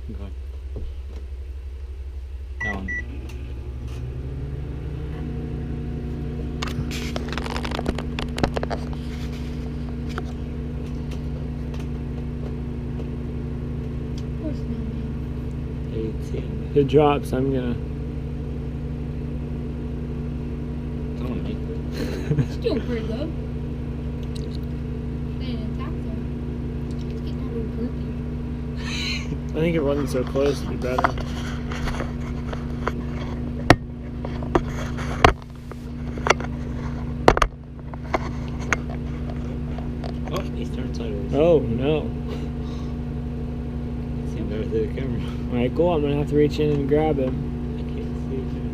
Okay. That one. Poor Snowman. 18. If it drops, I'm gonna. Come on, mate. It's doing pretty good. Staying intact though. It's getting a little groupy. I think it wasn't so close to be better. Oh, he's turned sideways. Oh no. See him better through the camera. Alright, cool. I'm gonna have to reach in and grab him. I can't see him.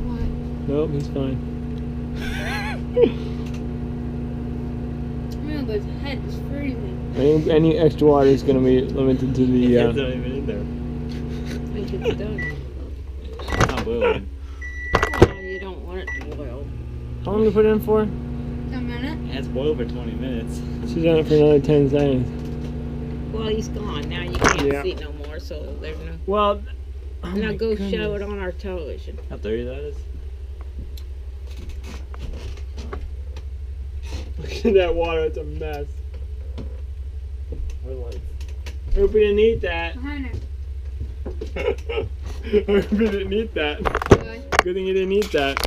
What? Nope, he's fine. I mean, his head is freezing. Any extra water is gonna be limited to the. It's not even in there. Make it done. It's not boiling. Oh, you don't want it to boil. How long do we put it in for? 10 minutes? It has boiled for 20 minutes. She's done it for another 10 seconds. Well, he's gone. Now you can't Yeah. see no more, so there's no... Well, oh now my go show goodness. it on our television. How dirty that is. Look at that water, it's a mess. I hope we didn't eat that. Behind it. I hope we didn't eat that. Good. Good thing you didn't eat that.